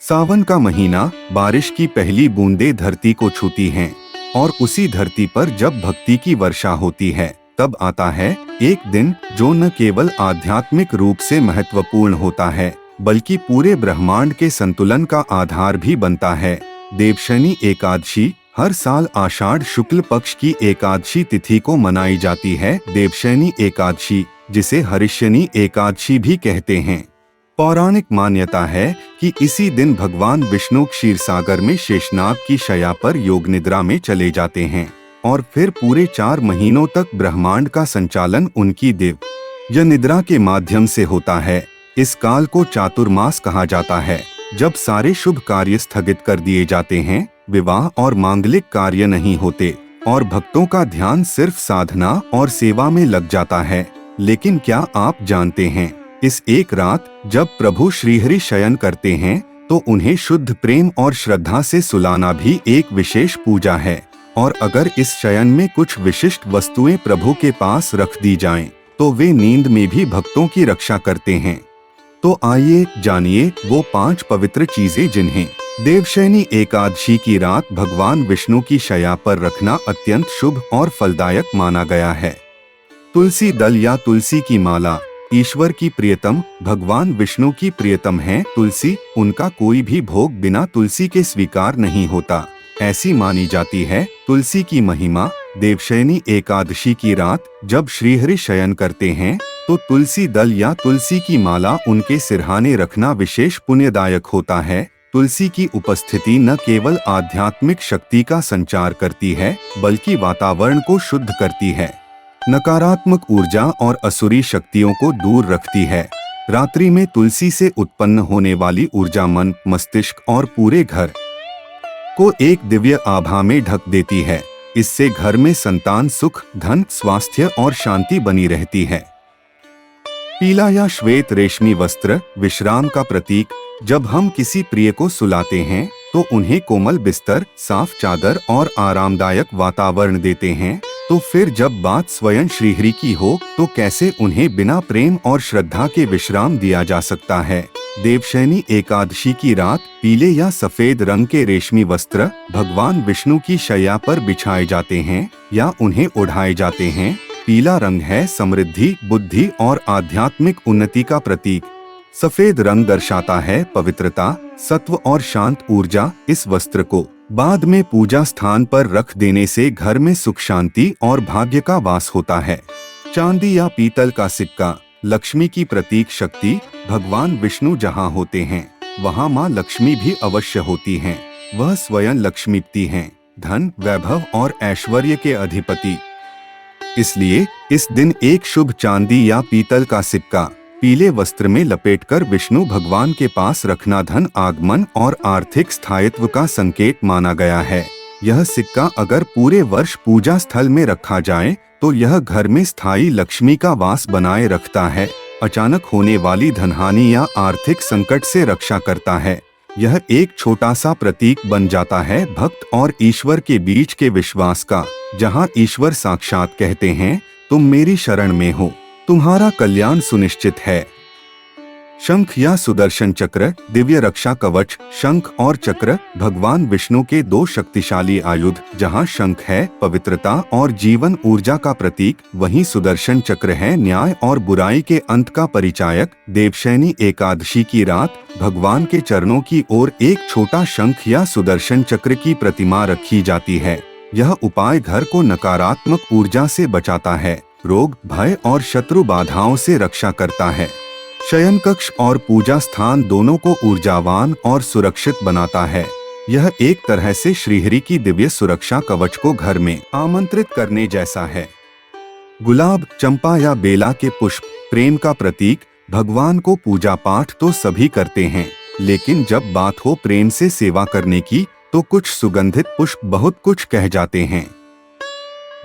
सावन का महीना, बारिश की पहली बूंदें धरती को छूती हैं और उसी धरती पर जब भक्ति की वर्षा होती है तब आता है एक दिन जो न केवल आध्यात्मिक रूप से महत्वपूर्ण होता है बल्कि पूरे ब्रह्मांड के संतुलन का आधार भी बनता है। देवशनि एकादशी हर साल आषाढ़ शुक्ल पक्ष की एकादशी तिथि को मनाई जाती है। देवशनि एकादशी, जिसे हरिशनि एकादशी भी कहते हैं। पौराणिक मान्यता है कि इसी दिन भगवान विष्णु क्षीरसागर में शेषनाग की शैया पर योग निद्रा में चले जाते हैं और फिर पूरे 4 महीनों तक ब्रह्मांड का संचालन उनकी दिव्य निद्रा के माध्यम से होता है। इस काल को चातुर्मास कहा जाता है, जब सारे शुभ कार्य स्थगित कर दिए जाते हैं, विवाह और मांगलिक कार्य नहीं होते और भक्तों का ध्यान सिर्फ साधना और सेवा में लग जाता है। लेकिन क्या आप जानते हैं, इस एक रात जब प्रभु श्रीहरि शयन करते हैं तो उन्हें शुद्ध प्रेम और श्रद्धा से सुलाना भी एक विशेष पूजा है। और अगर इस शयन में कुछ विशिष्ट वस्तुएं प्रभु के पास रख दी जाएं, तो वे नींद में भी भक्तों की रक्षा करते हैं। तो आइए जानिए वो 5 पवित्र चीजें जिन्हें देवशनि एकादशी की रात भगवान विष्णु की शैया पर रखना अत्यंत शुभ और फलदायक माना गया है। तुलसी दल या तुलसी की माला ईश्वर की प्रियतम भगवान विष्णु की प्रियतम है। तुलसी, उनका कोई भी भोग बिना तुलसी के स्वीकार नहीं होता, ऐसी मानी जाती है। तुलसी की महिमा, देवशनि एकादशी की रात जब श्रीहरि शयन करते हैं तो तुलसी दल या तुलसी की माला उनके सिरहाने रखना विशेष पुण्यदायक होता है। तुलसी की उपस्थिति न केवल आध्यात्मिक शक्ति का संचार करती है बल्कि वातावरण को शुद्ध करती है, नकारात्मक ऊर्जा और असुरी शक्तियों को दूर रखती है। रात्रि में तुलसी से उत्पन्न होने वाली ऊर्जा मन, मस्तिष्क और पूरे घर को एक दिव्य आभा में ढक देती है। इससे घर में संतान सुख, धन, स्वास्थ्य और शांति बनी रहती है। पीला या श्वेत रेशमी वस्त्र विश्राम का प्रतीक। जब हम किसी प्रिय को सुलाते हैं तो उन्हें कोमल बिस्तर, साफ चादर और आरामदायक वातावरण देते हैं, तो फिर जब बात स्वयं श्रीहरि की हो तो कैसे उन्हें बिना प्रेम और श्रद्धा के विश्राम दिया जा सकता है। देवशनि एकादशी की रात पीले या सफेद रंग के रेशमी वस्त्र भगवान विष्णु की शैया पर बिछाए जाते हैं या उन्हें ओढ़ाए जाते हैं। पीला रंग है समृद्धि, बुद्धि और आध्यात्मिक उन्नति का प्रतीक। सफेद रंग दर्शाता है पवित्रता, सत्व और शांत ऊर्जा। इस वस्त्र को बाद में पूजा स्थान पर रख देने से घर में सुख, शांति और भाग्य का वास होता है। चांदी या पीतल का सिक्का लक्ष्मी की प्रतीक शक्ति। भगवान विष्णु जहाँ होते हैं वहाँ माँ लक्ष्मी भी अवश्य होती हैं। वह स्वयं लक्ष्मीपति हैं, धन, वैभव और ऐश्वर्य के अधिपति। इसलिए इस दिन एक शुभ चांदी या पीतल का सिक्का पीले वस्त्र में लपेटकर विष्णु भगवान के पास रखना धन आगमन और आर्थिक स्थायित्व का संकेत माना गया है। यह सिक्का अगर पूरे वर्ष पूजा स्थल में रखा जाए तो यह घर में स्थायी लक्ष्मी का वास बनाए रखता है, अचानक होने वाली धनहानि या आर्थिक संकट से रक्षा करता है। यह एक छोटा सा प्रतीक बन जाता है भक्त और ईश्वर के बीच के विश्वास का, जहां ईश्वर साक्षात कहते हैं, तुम मेरी शरण में हो, तुम्हारा कल्याण सुनिश्चित है। शंख या सुदर्शन चक्र दिव्य रक्षा कवच। शंख और चक्र भगवान विष्णु के 2 शक्तिशाली आयुध। जहां शंख है पवित्रता और जीवन ऊर्जा का प्रतीक, वहीं सुदर्शन चक्र है न्याय और बुराई के अंत का परिचायक। देवशनि एकादशी की रात भगवान के चरणों की ओर एक छोटा शंख या सुदर्शन चक्र की प्रतिमा रखी जाती है। यह उपाय घर को नकारात्मक ऊर्जा से बचाता है, रोग, भय और शत्रु बाधाओं से रक्षा करता है। शयन कक्ष और पूजा स्थान दोनों को ऊर्जावान और सुरक्षित बनाता है। यह एक तरह से श्रीहरि की दिव्य सुरक्षा कवच को घर में आमंत्रित करने जैसा है। गुलाब, चंपा या बेला के पुष्प प्रेम का प्रतीक। भगवान को पूजा पाठ तो सभी करते हैं, लेकिन जब बात हो प्रेम से सेवा करने की तो कुछ सुगंधित पुष्प बहुत कुछ कह जाते हैं।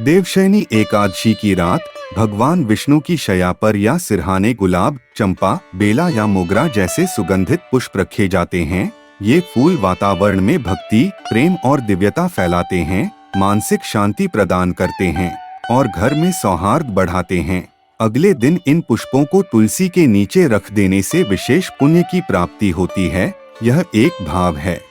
देवशनि एकादशी की रात भगवान विष्णु की शैया पर या सिरहाने गुलाब, चंपा, बेला या मोगरा जैसे सुगंधित पुष्प रखे जाते हैं। ये फूल वातावरण में भक्ति, प्रेम और दिव्यता फैलाते हैं, मानसिक शांति प्रदान करते हैं और घर में सौहार्द बढ़ाते हैं। अगले दिन इन पुष्पों को तुलसी के नीचे रख देने से विशेष पुण्य की प्राप्ति होती है। यह एक भाव है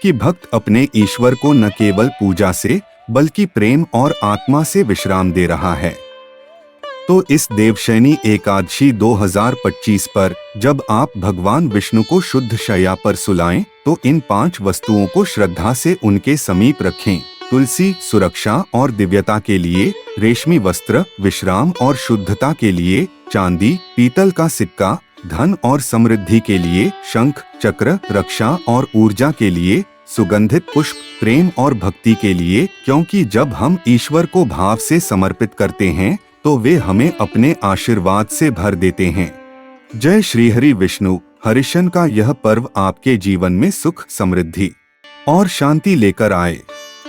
कि भक्त अपने ईश्वर को न केवल पूजा से बल्कि प्रेम और आत्मा से विश्राम दे रहा है। तो इस देवशयनी एकादशी 2025 पर जब आप भगवान विष्णु को शुद्ध शैया पर सुलाएं, तो इन 5 वस्तुओं को श्रद्धा से उनके समीप रखें। तुलसी सुरक्षा और दिव्यता के लिए, रेशमी वस्त्र विश्राम और शुद्धता के लिए, चांदी पीतल का सिक्का धन और समृद्धि के लिए, शंख चक्र रक्षा और ऊर्जा के लिए, सुगंधित पुष्प प्रेम और भक्ति के लिए, क्योंकि जब हम ईश्वर को भाव से समर्पित करते हैं तो वे हमें अपने आशीर्वाद से भर देते हैं। जय श्री हरि विष्णु। हरिशन का यह पर्व आपके जीवन में सुख समृद्धि और शांति लेकर आए।